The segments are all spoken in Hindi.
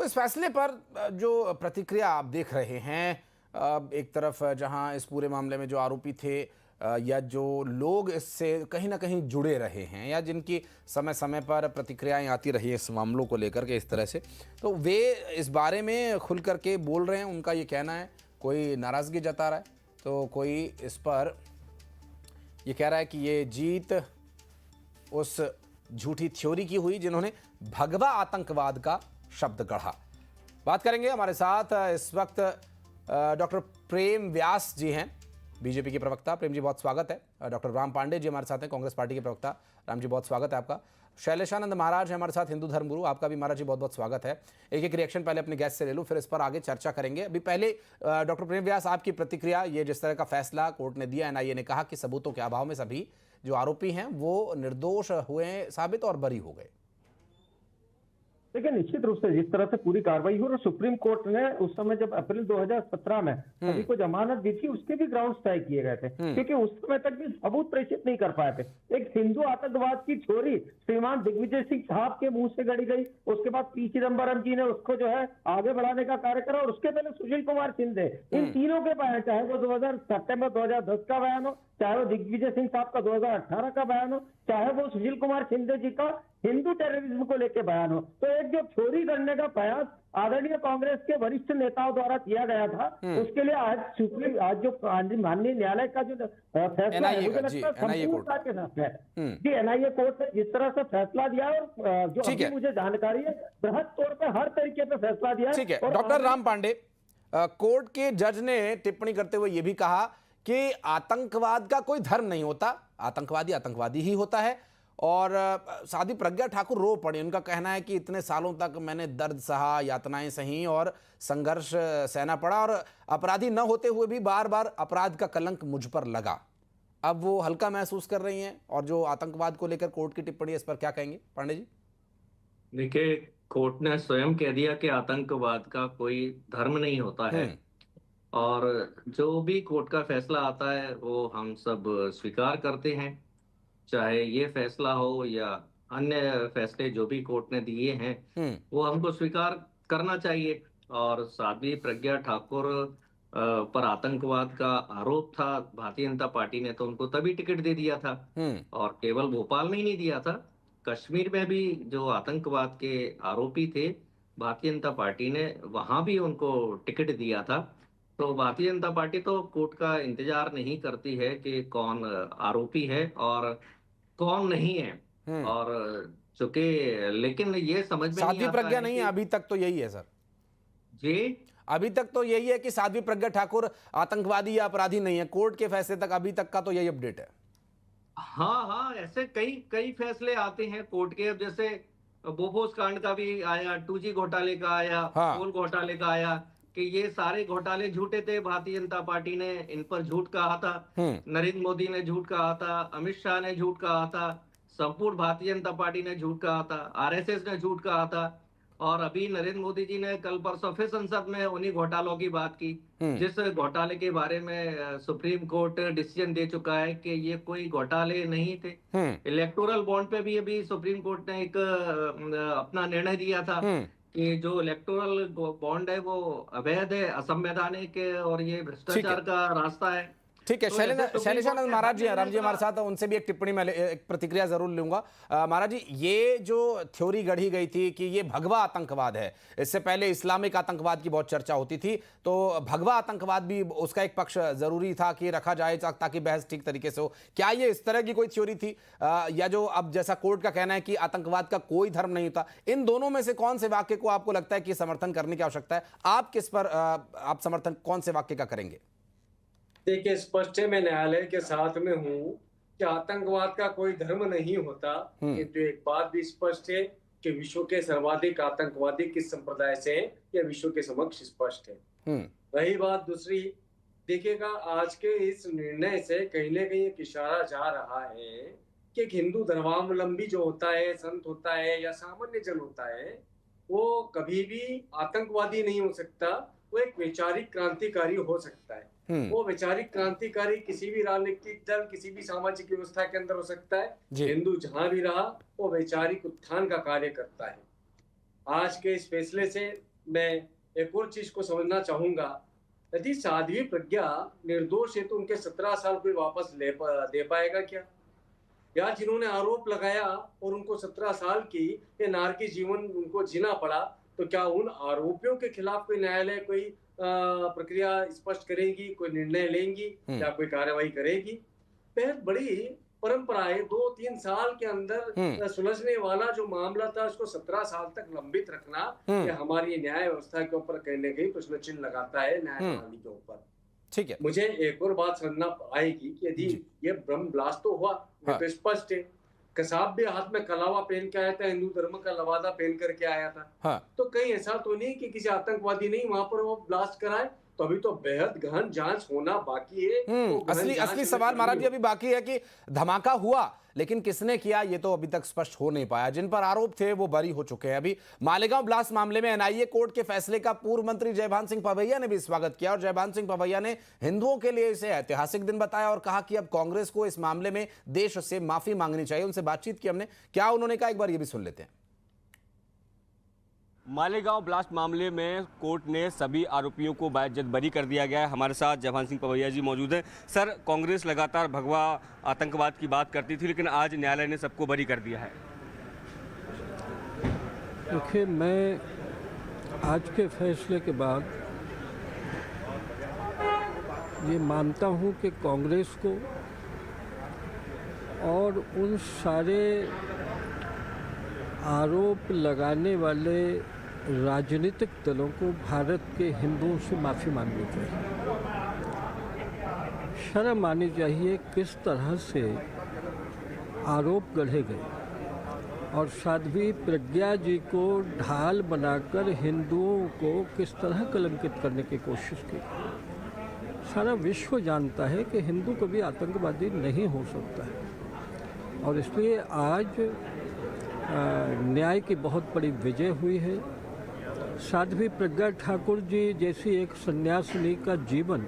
इस फैसले पर जो प्रतिक्रिया आप देख रहे हैं, एक तरफ जहां इस पूरे मामले में जो आरोपी थे या जो लोग इससे कहीं ना कहीं जुड़े रहे हैं या जिनकी समय समय पर प्रतिक्रियाएं आती रही इस मामलों को लेकर के इस तरह से, तो वे इस बारे में खुल करके बोल रहे हैं। उनका ये कहना है, कोई नाराज़गी जता रहा है तो कोई इस पर ये कह रहा है कि ये जीत उस झूठी थ्योरी की हुई जिन्होंने भगवा आतंकवाद का शब्द गढ़ा। बात करेंगे, हमारे साथ इस वक्त डॉक्टर प्रेम व्यास जी हैं, बीजेपी के प्रवक्ता। प्रेम जी बहुत स्वागत है। डॉक्टर राम पांडे जी हमारे साथ हैं, कांग्रेस पार्टी के प्रवक्ता। राम जी बहुत स्वागत है आपका। शैलेशानंद महाराज है हमारे साथ, हिंदू धर्मगुरु, आपका भी महाराज जी बहुत बहुत स्वागत है। एक एक रिएक्शन पहले अपने गेस्ट से ले लूं, फिर इस पर आगे चर्चा करेंगे। अभी पहले डॉक्टर प्रेम व्यास, आपकी प्रतिक्रिया, ये जिस तरह का फैसला कोर्ट ने दिया, एनआईए ने कहा कि सबूतों के अभाव में सभी जो आरोपी हैं वो निर्दोष हुए साबित और बरी हो गए। देखिए, निश्चित रूप से जिस तरह से पूरी कार्रवाई हुई और सुप्रीम कोर्ट ने उस समय जब अप्रैल 2017 में सभी को जमानत दी थी, उसके भी ग्राउंड्स तय किए गए थे, क्योंकि उस समय तक भी सबूत प्रेषित नहीं कर पाए थे। एक हिंदू आतंकवाद की थ्योरी श्रीमान दिग्विजय सिंह साहब के मुंह से गढ़ी गई, उसके बाद पी चिदम्बरम जी ने उसको जो है आगे बढ़ाने का कार्य करा, और उसके पहले सुशील कुमार शिंदे, इन तीनों के बयान, चाहे वो सितंबर 2010 का बयान हो, चाहे वो दिग्विजय सिंह साहब का 2018 का बयान हो, चाहे वो सुशील कुमार शिंदे जी का हिंदू टेररिज्म को लेकर बयान हो, तो एक जो चोरी करने का प्रयास आदरणीय कांग्रेस के वरिष्ठ नेताओं द्वारा किया गया था, उसके लिए आज जो माननीय न्यायालय का जो फैसला है, मुझे लगता है संपूर्णता के साथ है कि एनआईए कोर्ट ने जिस तरह से फैसला दिया, और जो अभी मुझे जानकारी है, बृहद तौर पर हर तरीके से फैसला दिया। ठीक है डॉक्टर राम पांडे, कोर्ट के जज ने टिप्पणी करते हुए यह भी कहा कि आतंकवाद का कोई धर्म नहीं होता, आतंकवादी आतंकवादी ही होता है। और साध्वी प्रज्ञा ठाकुर रो पड़ी। उनका कहना है कि इतने सालों तक मैंने दर्द सहा, यातनाएं सही और संघर्ष सहना पड़ा, और अपराधी न होते हुए भी बार बार अपराध का कलंक मुझ पर लगा। अब वो हल्का महसूस कर रही हैं, और जो आतंकवाद को लेकर कोर्ट की टिप्पणी, इस पर क्या कहेंगे पांडे जी? देखिए, कोर्ट ने स्वयं कह दिया कि आतंकवाद का कोई धर्म नहीं होता है, और जो भी कोर्ट का फैसला आता है वो हम सब स्वीकार करते हैं, चाहे ये फैसला हो या अन्य फैसले जो भी कोर्ट ने दिए हैं वो हमको स्वीकार करना चाहिए। और साध्वी प्रज्ञा ठाकुर पर आतंकवाद का आरोप था, भारतीय जनता पार्टी ने तो उनको तभी टिकट दे दिया था, और केवल भोपाल में ही नहीं दिया था, कश्मीर में भी जो आतंकवाद के आरोपी थे, भारतीय जनता पार्टी ने वहां भी उनको टिकट दिया था। तो भारतीय जनता पार्टी तो कोर्ट का इंतजार नहीं करती है कि कौन आरोपी है और कौन नहीं है। और चूंकि लेकिन ये समझ में साध्वी नहीं आता प्रज्ञा है नहीं है, अभी तक तो यही है सर जी, अभी तक तो यही है कि साध्वी प्रज्ञा ठाकुर आतंकवादी या अपराधी नहीं है। कोर्ट के फैसले तक अभी तक का तो यही अपडेट है। हाँ, ऐसे कई कई फैसले आते हैं कोर्ट के। अब जैसे बोफोर्स कांड का भी आया, 2G घोटाले का आया, कोल घोटाले का आया, कि ये सारे घोटाले झूठे थे, भारतीय जनता पार्टी ने इन पर झूठ कहा था, नरेंद्र मोदी ने झूठ कहा था, अमित शाह ने झूठ कहा था, संपूर्ण भारतीय जनता पार्टी ने झूठ कहा था, आरएसएस ने झूठ कहा था, और अभी नरेंद्र मोदी जी ने कल परसों फिर संसद में उन्हीं घोटालों की बात की, जिस घोटाले के बारे में सुप्रीम कोर्ट डिसीजन दे चुका है कि ये कोई घोटाले नहीं थे। इलेक्टोरल बॉन्ड पे भी अभी सुप्रीम कोर्ट ने एक अपना निर्णय दिया था कि जो इलेक्टोरल बॉन्ड है वो अवैध है, असंवैधानिक है, और ये भ्रष्टाचार का रास्ता है। ठीक है, शैलेशानंद महाराज जी, राम जी हमारे साथ, उनसे भी एक टिप्पणी में एक प्रतिक्रिया जरूर लूंगा। महाराज जी, ये जो थ्योरी गढ़ी गई थी कि ये भगवा आतंकवाद है, इससे पहले इस्लामिक आतंकवाद की बहुत चर्चा होती थी, तो भगवा आतंकवाद भी उसका एक पक्ष जरूरी था कि रखा जाए ताकि बहस ठीक तरीके से हो। क्या ये इस तरह की कोई थ्योरी थी, या जो अब जैसा कोर्ट का कहना है कि आतंकवाद का कोई धर्म नहीं होता, इन दोनों में से कौन से वाक्य को आपको लगता है कि समर्थन करने की आवश्यकता है? आप किस पर आप समर्थन कौन से वाक्य का करेंगे? देखिए, स्पष्ट है, मैं न्यायालय के साथ में हूँ कि आतंकवाद का कोई धर्म नहीं होता, किंतु एक बात भी स्पष्ट है कि विश्व के सर्वाधिक आतंकवादी किस संप्रदाय से हैं, यह विश्व के समक्ष स्पष्ट है। रही बात दूसरी, देखिएगा, आज के इस निर्णय से कहीं न कहीं एक इशारा जा रहा है कि एक हिंदू धर्मावलंबी जो होता है, संत होता है या सामान्य जन होता है, वो कभी भी आतंकवादी नहीं हो सकता, वो एक वैचारिक क्रांतिकारी हो सकता है। वो वैचारिक क्रांतिकारी किसी भी राजनीतिक दल, किसी भी सामाजिक व्यवस्था के अंदर हो सकता है। हिंदू जहां भी रहा, वो वैचारिक उत्थान का कार्य करता है। आज के इस फैसले से मैं एक और चीज को समझना चाहूंगा। यदि साध्वी प्रज्ञा निर्दोष है तो उनके 17 साल कोई वापस दे पाएगा क्या? या जिन्होंने आरोप लगाया और उनको 17 साल की ये नारकी जीवन उनको जीना पड़ा, तो क्या उन आरोपियों के खिलाफ कोई न्यायालय कोई प्रक्रिया स्पष्ट करेगी, कोई निर्णय लेंगी या कोई कार्रवाई करेगी? बेहद बड़ी परंपरा है। 2-3 साल के अंदर सुलझने वाला जो मामला था उसको 17 साल तक लंबित रखना, ये हमारी न्याय व्यवस्था के ऊपर कहीं न कहीं प्रश्न चिन्ह लगाता है, न्याय प्रणाली के ऊपर। ठीक है। मुझे एक और बात समझना आएगी कि यदि ये ब्रह्म ब्लास्ट तो हुआ, ये तो स्पष्ट है। कसाब भी हाथ में कलावा पहन के आया था, हिंदू धर्म का लवादा पहन करके आया था। तो कहीं ऐसा तो नहीं कि किसी आतंकवादी ने वहां पर वो ब्लास्ट कराए? तो अभी तो बेहद गहन जांच होना बाकी है। तो असली सवाल महाराज जी अभी बाकी है कि धमाका हुआ लेकिन किसने किया ये तो अभी तक स्पष्ट हो नहीं पाया। जिन पर आरोप थे वो बरी हो चुके हैं। अभी मालेगांव ब्लास्ट मामले में एनआईए कोर्ट के फैसले का पूर्व मंत्री जयभान सिंह पवैया ने भी स्वागत किया और जयभान सिंह पवैया ने हिंदुओं के लिए इसे ऐतिहासिक दिन बताया और कहा कि अब कांग्रेस को इस मामले में देश से माफी मांगनी चाहिए। उनसे बातचीत की हमने, क्या उन्होंने कहा एक बार ये भी सुन लेते हैं। मालेगांव ब्लास्ट मामले में कोर्ट ने सभी आरोपियों को बाइज्जत बरी कर दिया गया है। हमारे साथ जयभान सिंह पवैया जी मौजूद हैं। सर, कांग्रेस लगातार भगवा आतंकवाद की बात करती थी लेकिन आज न्यायालय ने सबको बरी कर दिया है। देखिए, मैं आज के फैसले के बाद ये मानता हूँ कि कांग्रेस को और उन सारे आरोप लगाने वाले राजनीतिक दलों को भारत के हिंदुओं से माफ़ी मांगनी चाहिए। शर्म आनी चाहिए किस तरह से आरोप गढ़े गए और साध्वी प्रज्ञा जी को ढाल बनाकर हिंदुओं को किस तरह कलंकित करने की कोशिश की। सारा विश्व जानता है कि हिंदू कभी आतंकवादी नहीं हो सकता है और इसलिए आज न्याय की बहुत बड़ी विजय हुई है। साध्वी प्रज्ञा ठाकुर जी जैसी एक सन्यासिनी का जीवन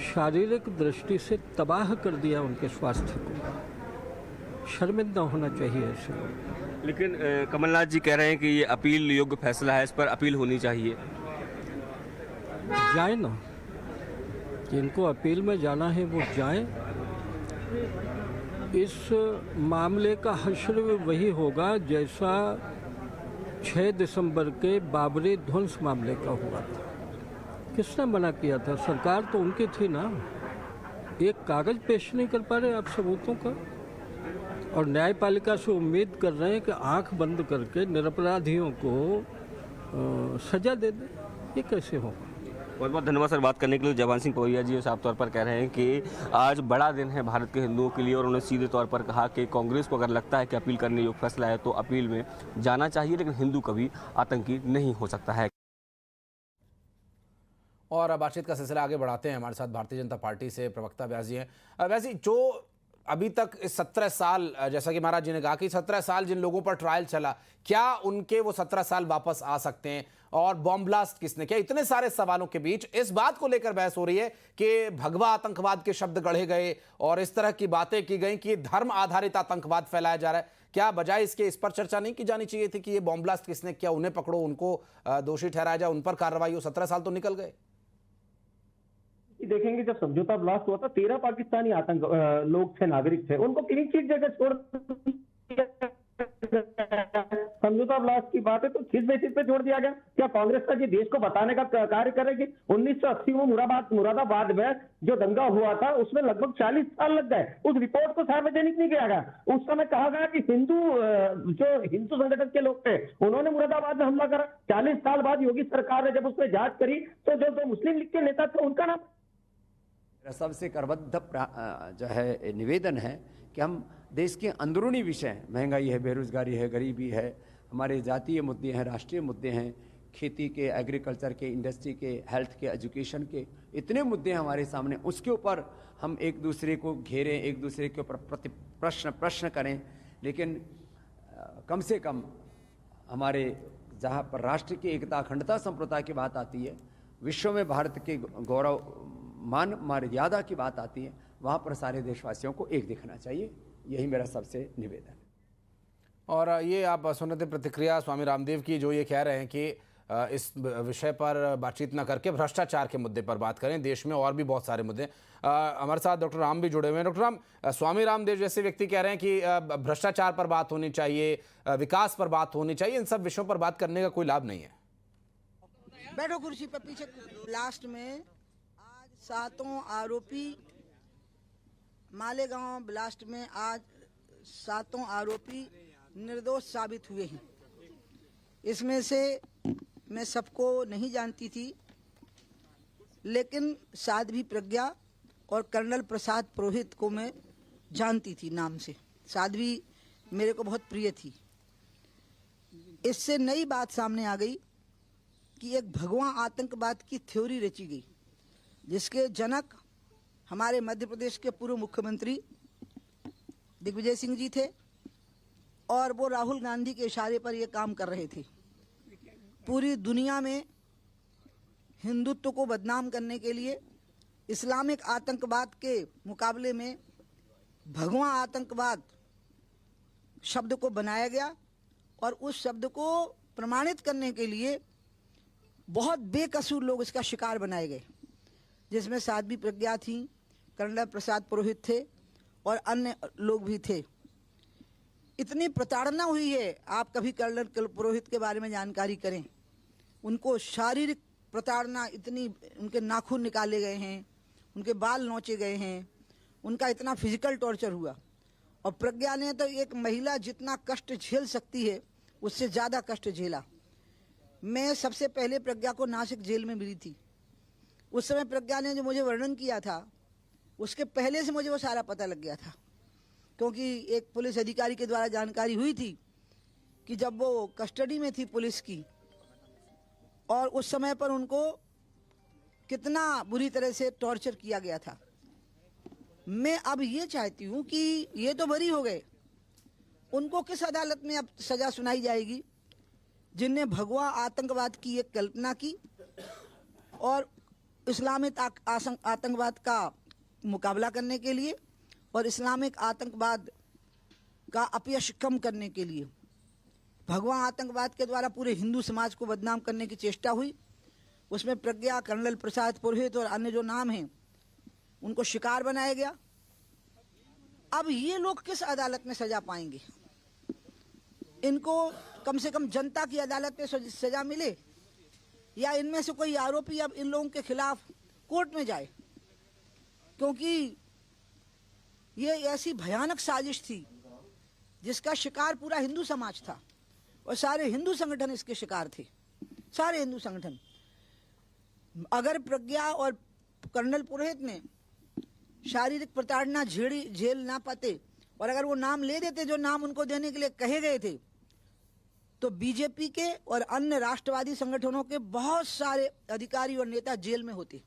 शारीरिक दृष्टि से तबाह कर दिया उनके स्वास्थ्य को। शर्मिंदा होना चाहिए ऐसे लोग। लेकिन कमलनाथ जी कह रहे हैं कि ये अपील योग्य फैसला है, इस पर अपील होनी चाहिए। जाए ना, जिनको अपील में जाना है वो जाएं। इस मामले का हश्र वही होगा जैसा 6 दिसंबर के बाबरी ध्वंस मामले का हुआ था। किसने मना किया था? सरकार तो उनकी थी ना। एक कागज पेश नहीं कर पा रहे आप सबूतों का और न्यायपालिका से उम्मीद कर रहे हैं कि आंख बंद करके निरपराधियों को सजा दे दे। ये कैसे होगा? बहुत बहुत धन्यवाद सर बात करने के लिए। जयभान सिंह पवैया जी साफ तौर पर कह रहे हैं कि आज बड़ा दिन है भारत के हिंदुओं के लिए और उन्होंने सीधे तौर पर कहा कि कांग्रेस को अगर लगता है कि अपील करने योग्य फैसला है तो अपील में जाना चाहिए, लेकिन हिंदू कभी आतंकी नहीं हो सकता है। और बातचीत का सिलसिला आगे बढ़ाते हैं। हमारे साथ भारतीय जनता पार्टी से प्रवक्ता व्यास जी हैं। व्यास जी, जो अभी तक इस 17 साल, जैसा कि महाराज जी ने कहा कि 17 साल जिन लोगों पर ट्रायल चला, क्या उनके वो 17 साल वापस आ सकते हैं? और बॉम्ब ब्लास्ट किसने किया? इतने सारे सवालों के बीच इस बात को लेकर बहस हो रही है कि भगवा आतंकवाद के शब्द गढ़े गए और इस तरह की बातें की गई कि धर्म आधारित आतंकवाद फैलाया जा रहा है। क्या बजाय इसके इस पर चर्चा नहीं की जानी चाहिए थी कि ये बॉम्ब ब्लास्ट किसने किया, उन्हें पकड़ो, उनको दोषी ठहराया जाए, उन पर कार्रवाई हो? 17 साल तो निकल गए। देखेंगे जब समझौता ब्लास्ट हुआ था 13 पाकिस्तानी आतंक लोग थे, नागरिक थे, उनको क्लीन चिट जगह छोड़ समझौता ब्लास्ट की बात है तो किस बेसिस पे छोड़ दिया गया? क्या कांग्रेस का जी देश को बताने का कार्य करेगी? 1980 में मुरादाबाद में जो दंगा हुआ था उसमें लगभग 40 साल लग गए। उस रिपोर्ट को सार्वजनिक नहीं किया गया। उस समय कहा गया कि हिंदू संगठन के लोग थे, उन्होंने मुरादाबाद में हमला करा। 40 साल बाद योगी सरकार ने जब उसमें जांच करी तो जो मुस्लिम लीग के नेता थे उनका नाम। मेरा सबसे करबद्ध जो है निवेदन है कि हम देश के अंदरूनी विषय, महंगाई है, बेरोजगारी है, गरीबी है, हमारे जातीय मुद्दे हैं, राष्ट्रीय मुद्दे हैं, खेती के, एग्रीकल्चर के, इंडस्ट्री के, हेल्थ के, एजुकेशन के, इतने मुद्दे हैं हमारे सामने। उसके ऊपर हम एक दूसरे को घेरें, एक दूसरे के ऊपर प्रश्न करें, लेकिन कम से कम हमारे जहाँ पर राष्ट्र की एकता, अखंडता, संप्रभुता की बात आती है, विश्व में भारत के गौरव, मान, मर्यादा की बात आती है, वहाँ पर सारे देशवासियों को एक दिखना चाहिए। यही मेरा सबसे निवेदन है। और ये आप सुन रहे थे प्रतिक्रिया स्वामी रामदेव की, जो ये कह रहे हैं कि इस विषय पर बातचीत न करके भ्रष्टाचार के मुद्दे पर बात करें। देश में और भी बहुत सारे मुद्दे। हमारे साथ डॉक्टर राम भी जुड़े हुए हैं। डॉक्टर राम, स्वामी रामदेव जैसे व्यक्ति कह रहे हैं कि भ्रष्टाचार पर बात होनी चाहिए, विकास पर बात होनी चाहिए, इन सब विषयों पर बात करने का कोई लाभ नहीं है। बैठो कुर्सी पर पीछे। लास्ट में आज 7 आरोपी मालेगांव ब्लास्ट में आज 7 आरोपी निर्दोष साबित हुए हैं। इसमें से मैं सबको नहीं जानती थी, लेकिन साध्वी प्रज्ञा और कर्नल प्रसाद पुरोहित को मैं जानती थी नाम से। साध्वी मेरे को बहुत प्रिय थी। इससे नई बात सामने आ गई कि एक भगवा आतंकवाद की थ्योरी रची गई, जिसके जनक हमारे मध्य प्रदेश के पूर्व मुख्यमंत्री दिग्विजय सिंह जी थे और वो राहुल गांधी के इशारे पर ये काम कर रहे थे। पूरी दुनिया में हिंदुत्व को बदनाम करने के लिए इस्लामिक आतंकवाद के मुकाबले में भगवा आतंकवाद शब्द को बनाया गया और उस शब्द को प्रमाणित करने के लिए बहुत बेकसूर लोग इसका शिकार बनाए गए, जिसमें साध्वी प्रज्ञा थी, कर्नल प्रसाद पुरोहित थे और अन्य लोग भी थे। इतनी प्रताड़ना हुई है, आप कभी कर्नल पुरोहित के बारे में जानकारी करें। उनको शारीरिक प्रताड़ना इतनी, उनके नाखून निकाले गए हैं, उनके बाल नोचे गए हैं, उनका इतना फिजिकल टॉर्चर हुआ। और प्रज्ञा ने तो एक महिला जितना कष्ट झेल सकती है उससे ज़्यादा कष्ट झेला। मैं सबसे पहले प्रज्ञा को नासिक जेल में मिली थी। उस समय प्रज्ञा ने जो मुझे वर्णन किया था, उसके पहले से मुझे वो सारा पता लग गया था, क्योंकि एक पुलिस अधिकारी के द्वारा जानकारी हुई थी कि जब वो कस्टडी में थी पुलिस की और उस समय पर उनको कितना बुरी तरह से टॉर्चर किया गया था। मैं अब ये चाहती हूँ कि ये तो बरी हो गए, उनको किस अदालत में अब सजा सुनाई जाएगी जिनने भगवा आतंकवाद की एक कल्पना की और इस्लामिक आतंकवाद का मुकाबला करने के लिए और इस्लामिक आतंकवाद का अपयश कम करने के लिए भगवा आतंकवाद के द्वारा पूरे हिंदू समाज को बदनाम करने की चेष्टा हुई। उसमें प्रज्ञा, कर्नल प्रसाद पुरोहित और अन्य जो नाम हैं उनको शिकार बनाया गया। अब ये लोग किस अदालत में सजा पाएंगे? इनको कम से कम जनता की अदालत में सजा मिले या इनमें से कोई आरोपी अब इन लोगों के खिलाफ कोर्ट में जाए, क्योंकि ये ऐसी भयानक साजिश थी जिसका शिकार पूरा हिंदू समाज था और सारे हिंदू संगठन इसके शिकार थे, सारे हिंदू संगठन। अगर प्रज्ञा और कर्नल पुरोहित ने शारीरिक प्रताड़ना झेल ना पाते और अगर वो नाम ले देते जो नाम उनको देने के लिए कहे गए थे, तो बीजेपी के और अन्य राष्ट्रवादी संगठनों के बहुत सारे अधिकारी और नेता जेल में होते।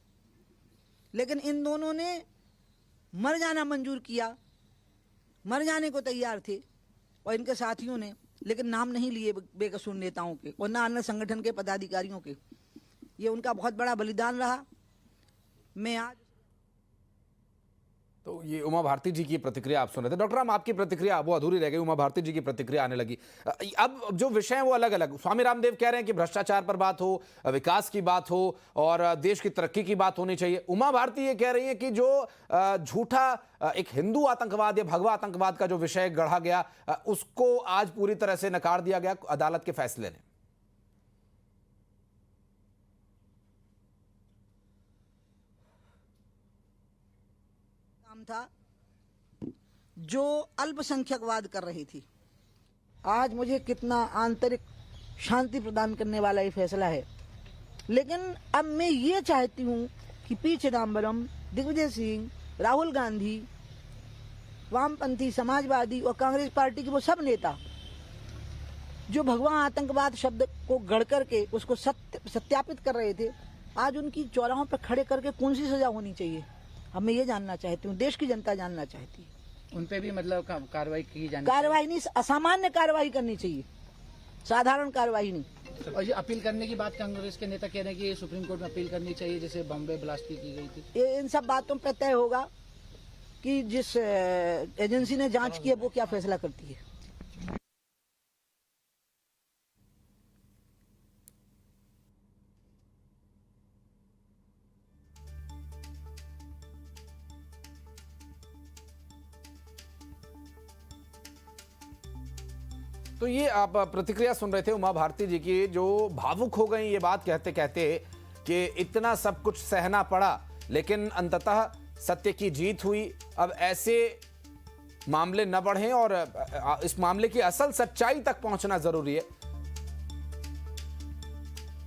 लेकिन इन दोनों ने मर जाना मंजूर किया, मर जाने को तैयार थे और इनके साथियों ने, लेकिन नाम नहीं लिए बेकसूर नेताओं के और न अन्य संगठन के पदाधिकारियों के। ये उनका बहुत बड़ा बलिदान रहा। मैं आज तो ये उमा भारती जी की प्रतिक्रिया आप सुन रहे थे। डॉक्टर राम, आपकी प्रतिक्रिया वो अधूरी रह गई, उमा भारती जी की प्रतिक्रिया आने लगी। अब जो विषय है वो अलग अलग। स्वामी रामदेव कह रहे हैं कि भ्रष्टाचार पर बात हो, विकास की बात हो और देश की तरक्की की बात होनी चाहिए। उमा भारती ये कह रही है कि जो झूठा एक हिंदू आतंकवाद या भगवा आतंकवाद का जो विषय गढ़ा गया, उसको आज पूरी तरह से नकार दिया गया अदालत के फैसले ने। था जो अल्पसंख्यकवाद कर रही थी। आज मुझे कितना आंतरिक शांति प्रदान करने वाला ये फैसला है। लेकिन अब मैं ये चाहती हूँ कि पी चिदम्बरम, दिग्विजय सिंह, राहुल गांधी, वामपंथी, समाजवादी और कांग्रेस पार्टी के वो सब नेता जो भगवा आतंकवाद शब्द को गढ़ करके उसको सत्यापित कर रहे थे, आज उनकी चौराहों पर खड़े करके कौन सी सजा होनी चाहिए, अब मैं ये जानना चाहती हूँ, देश की जनता जानना चाहती है। उन पे भी मतलब कार्रवाई की जानी, कार्रवाई नहीं, असामान्य कार्रवाई करनी चाहिए, साधारण कार्रवाई नहीं। और ये अपील करने की बात कांग्रेस के नेता कह रहे हैं कि सुप्रीम कोर्ट में अपील करनी चाहिए, जैसे बॉम्बे ब्लास्ट की गई थी। ये इन सब बातों पर तय होगा कि जिस एजेंसी ने जांच की है वो क्या फैसला करती है। तो ये आप प्रतिक्रिया सुन रहे थे उमा भारती जी की, जो भावुक हो गई ये बात कहते कहते कि इतना सब कुछ सहना पड़ा लेकिन अंततः सत्य की जीत हुई। अब ऐसे मामले न बढ़ें और इस मामले की असल सच्चाई तक पहुंचना जरूरी है।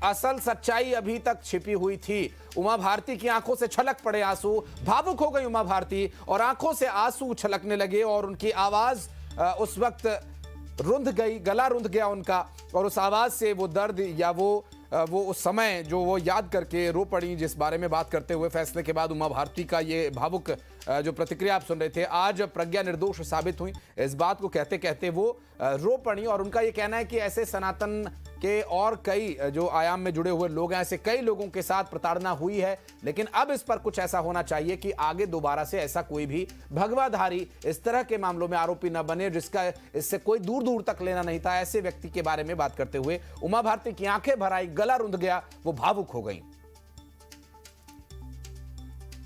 असल सच्चाई अभी तक छिपी हुई थी। उमा भारती की आंखों से छलक पड़े आंसू, भावुक हो गई उमा भारती और आंखों से आंसू छलकने लगे और उनकी आवाज उस वक्त रुंध गई, गला रुंध गया उनका, और उस आवाज से वो दर्द या वो उस समय जो वो याद करके रो पड़ी, जिस बारे में बात करते हुए फैसले के बाद उमा भारती का ये भावुक जो प्रतिक्रिया आप सुन रहे थे। आज प्रज्ञा निर्दोष साबित हुई, इस बात को कहते कहते वो रो पड़ी और उनका ये कहना है कि ऐसे सनातन के और कई जो आयाम में जुड़े हुए लोग हैं, ऐसे कई लोगों के साथ प्रताड़ना हुई है, लेकिन अब इस पर कुछ ऐसा होना चाहिए कि आगे दोबारा से ऐसा कोई भी भगवाधारी इस तरह के मामलों में आरोपी न बने जिसका इससे कोई दूर दूर तक लेना नहीं था। ऐसे व्यक्ति के बारे में बात करते हुए उमा भारती की आंखें भर आई, गला रुंध गया, वो भावुक हो गई।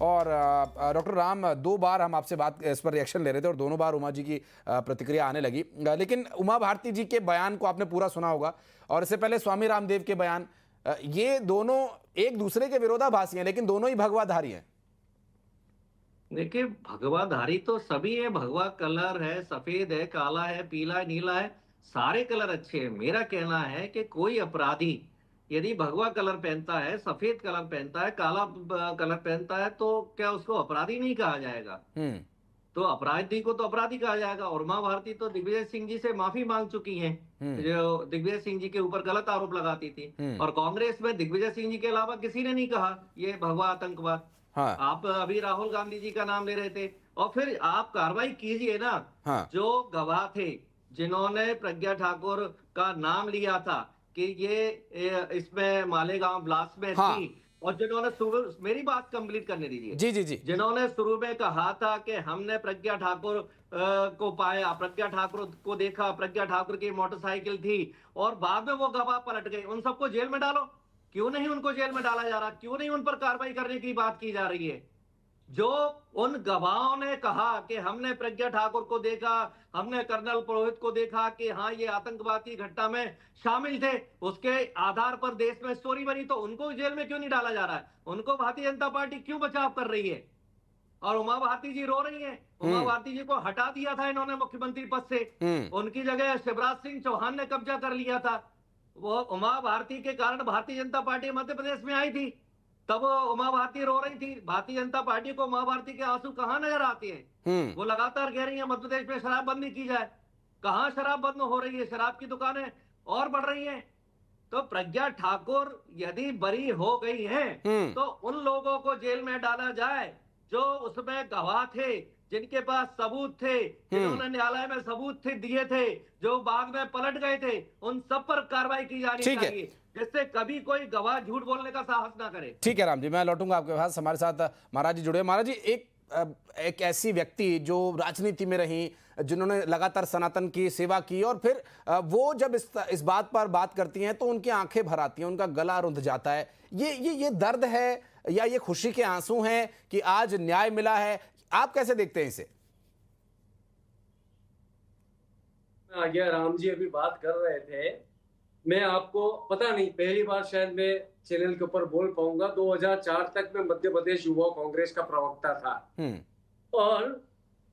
और डॉक्टर राम, 2 बार हम आपसे बात इस पर रिएक्शन ले रहे थे और दोनों बार उमा जी की प्रतिक्रिया आने लगी, लेकिन उमा भारती जी के बयान को आपने पूरा सुना होगा और इससे पहले स्वामी रामदेव के बयान, ये दोनों एक दूसरे के विरोधाभासी हैं लेकिन दोनों ही भगवाधारी हैं। देखिए, भगवाधारी तो सभी है। भगवा कलर है, सफेद है, काला है, पीला है, नीला है, सारे कलर अच्छे हैं। मेरा कहना है कि कोई अपराधी यदि भगवा कलर पहनता है, सफेद कलर पहनता है, काला कलर पहनता है, तो क्या उसको अपराधी नहीं कहा जाएगा? तो अपराधी को तो अपराधी कहा जाएगा। और उमा भारती तो दिग्विजय सिंह जी से माफी मांग चुकी हैं, जो दिग्विजय सिंह जी के ऊपर गलत आरोप लगाती थी। और कांग्रेस में दिग्विजय सिंह जी के अलावा किसी ने नहीं कहा ये भगवा आतंकवाद। हाँ। आप अभी राहुल गांधी जी का नाम ले रहे थे, और फिर आप कार्रवाई कीजिए ना। हाँ। जो गवाह थे जिन्होंने प्रज्ञा ठाकुर का नाम लिया था कि ये इसमें मालेगांव ब्लास्ट में हाँ। थी, और जिन्होंने मेरी बात कंप्लीट करने दीजिए। जी जी जी। जिन्होंने शुरू में कहा था कि हमने प्रज्ञा ठाकुर को पाया, प्रज्ञा ठाकुर को देखा, प्रज्ञा ठाकुर की मोटरसाइकिल थी, और बाद में वो गवाह पलट गए, उन सबको जेल में डालो। क्यों नहीं उनको जेल में डाला जा रहा? क्यों नहीं उन पर कार्रवाई करने की बात की जा रही है? जो उन गवाहों ने कहा कि हमने प्रज्ञा ठाकुर को देखा, हमने कर्नल पुरोहित को देखा कि हाँ ये आतंकवादी घटना में शामिल थे, उसके आधार पर देश में स्टोरी बनी, तो उनको जेल में क्यों नहीं डाला जा रहा है? उनको भारतीय जनता पार्टी क्यों बचाव कर रही है? और उमा भारती जी रो रही हैं। उमा भारती जी को हटा दिया था इन्होंने मुख्यमंत्री पद से, उनकी जगह शिवराज सिंह चौहान ने कब्जा कर लिया था। वो उमा भारती के कारण भारतीय जनता पार्टी मध्य प्रदेश में आई थी, तब उमा भारती रो रही थी। भारतीय जनता पार्टी को उमा भारती के आंसू कहां नजर आते हैं? वो लगातार कह रही है मध्य प्रदेश में शराबबंदी की जाए। कहां शराब बंद हो रही है? शराब की दुकानें और बढ़ रही हैं। तो प्रज्ञा ठाकुर यदि बरी हो गई हैं, तो उन लोगों को जेल में डाला जाए जो उसमें गवाह थे, जिनके पास सबूत थे, जिन्होंने न्यायालय में सबूत दिए थे, जो बाद में पलट गए थे, उन सब पर कार्रवाई की जानी चाहिए, जिससे कभी कोई गवाह झूठ बोलने का साहस ना करे। ठीक है राम जी, मैं लौटूंगा आपके पास। हमारे साथ महाराज जी जुड़े। महाराज जी, एक ऐसी व्यक्ति जो राजनीति में रही, जिन्होंने लगातार सनातन की सेवा की, और फिर वो जब इस बात पर बात करती हैं तो उनकी आंखें भर आती हैं, उनका गला रुंध जाता है। ये दर्द है या ये खुशी के आंसू हैं कि आज न्याय मिला है? आप कैसे देखते हैं इसे? आगे राम जी अभी बात कर रहे थे, मैं आपको पता नहीं पहली बार शायद मैं चैनल के ऊपर बोल पाऊंगा। 2004 तक मैं मध्य प्रदेश युवा कांग्रेस का प्रवक्ता था, और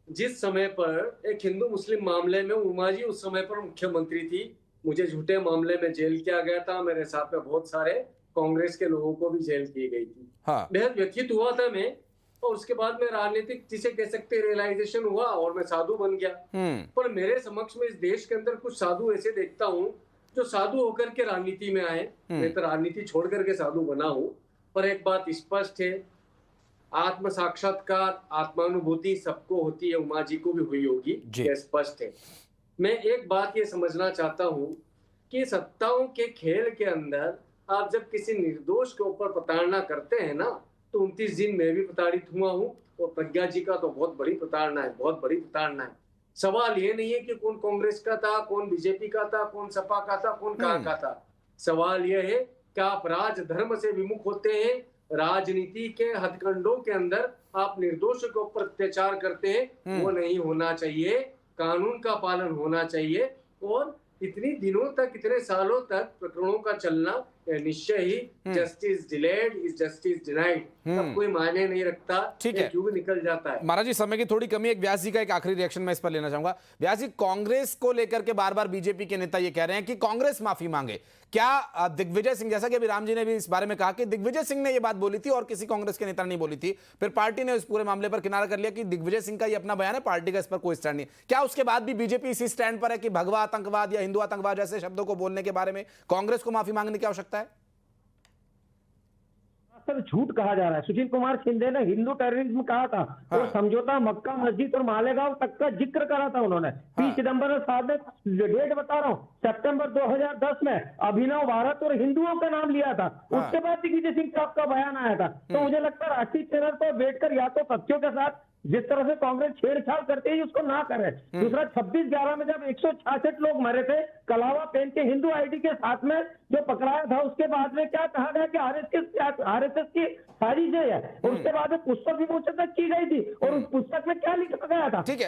जिस समय पर एक हिंदू मुस्लिम मामले में उमा जी उस समय पर मुख्यमंत्री थी, मुझे झूठे मामले में जेल किया गया था, मेरे साथ में बहुत सारे कांग्रेस के लोगों को भी जेल की गई थी। बेहद व्यथित हुआ था मैं, और उसके बाद में राजनीतिक जिसे कह सकते रियलाइजेशन हुआ और मैं साधु बन गया। पर मेरे समक्ष में इस देश के अंदर कुछ साधु ऐसे देखता हूँ जो साधु होकर के राजनीति में आए। मैं तो राजनीति छोड़ करके साधु बना हूँ, पर एक बात स्पष्ट है, आत्म साक्षात्कार, आत्मानुभूति सबको होती है, उमा जी को भी हुई होगी, यह स्पष्ट है। मैं एक बात ये समझना चाहता हूँ कि सत्ताओं के खेल के अंदर आप जब किसी निर्दोष के ऊपर प्रताड़ना करते हैं ना, तो 29 दिन मैं भी प्रताड़ित हुआ हूँ, और प्रज्ञा जी का तो बहुत बड़ी प्रताड़ना है, बहुत बड़ी प्रताड़ना है। सवाल ये नहीं है कि कौन कांग्रेस का था, कौन बीजेपी का था, कौन सपा का था, कौन कहाँ का था। सवाल यह है कि आप राज धर्म से विमुख होते हैं, राजनीति के हथकंडों के अंदर आप निर्दोषों के ऊपर अत्याचार करते हैं, वो नहीं होना चाहिए। कानून का पालन होना चाहिए, और इतनी दिनों तक, इतने सालों तक प्रकरणों का चलना निश्चय ही justice delayed is justice denied तब कोई मायने नहीं रखता। ठीक है, युग निकल जाता है। महाराज जी समय की थोड़ी कमी है, एक व्यास जी का एक आखिरी रिएक्शन मैं इस पर लेना चाहूंगा। व्यास जी, कांग्रेस को लेकर के बार बार बीजेपी के नेता ये कह रहे हैं कि कांग्रेस माफी मांगे, क्या दिग्विजय सिंह, जैसा कि अभी राम जी ने भी इस बारे में कहा कि दिग्विजय सिंह ने ये बात बोली थी और किसी कांग्रेस के नेता ने नहीं बोली थी, फिर पार्टी ने इस पूरे मामले पर किनारा कर लिया कि दिग्विजय सिंह का ये अपना बयान है, पार्टी का इस पर कोई स्टैंड नहीं। क्या उसके बाद भी बीजेपी इसी स्टैंड पर है कि भगवा आतंकवाद या हिंदू आतंकवाद जैसे शब्दों को बोलने के बारे में कांग्रेस को माफी मांगने की आवश्यकता है? सर झूठ कहा जा रहा है। सुशील कुमार शिंदे ने हिंदू टेररिज्म कहा था और समझौता मक्का मस्जिद और मालेगांव तक का जिक्र करा था उन्होंने। पी चिदम्बरम साहब ने डेट बता रहा हूँ, सितंबर 2010 में अभिनव भारत और हिंदुओं का नाम लिया था। उसके बाद दिग्विजय सिंह साहब का बयान आया था। तो मुझे लगता है राष्ट्रीय चैनल पर बैठकर या तो तथ्यों के साथ जिस तरह से कांग्रेस छेड़छाड़ करती है उसको ना करे। दूसरा 26/11 में जब 166 लोग मरे थे कलावा पहन के हिंदू आईडी के साथ में जो पकड़ाया था, उसके बाद में क्या कहा गया कि आरएसएस की साजिश है और उसके बाद में पुस्तक विमोचन की गई थी और उस पुस्तक में क्या लिखा गया था? ठीक है,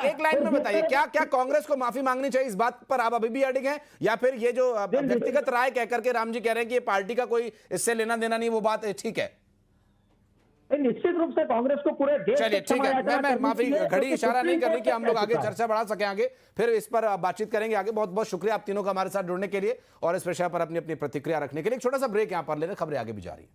एक लाइन में बताइए, क्या कांग्रेस को माफी मांगनी चाहिए? इस बात पर आप अभी भी अड़िग हैं या फिर ये जो व्यक्तिगत राय कह करके राम जी कह रहे हैं कि ये पार्टी का कोई इससे लेना देना नहीं, वो बात ठीक है? निश्चित रूप से कांग्रेस को पूरे देश, चलिए ठीक है, मैं माफी घड़ी इशारा नहीं कर रही कि हम लोग आगे चर्चा बढ़ा सके, आगे फिर इस पर बातचीत करेंगे आगे। बहुत बहुत शुक्रिया आप तीनों का हमारे साथ जुड़ने के लिए और इस विषय पर अपनी अपनी प्रतिक्रिया रखने के लिए। एक छोटा सा ब्रेक यहां पर लेना, खबरें आगे भी जारी है।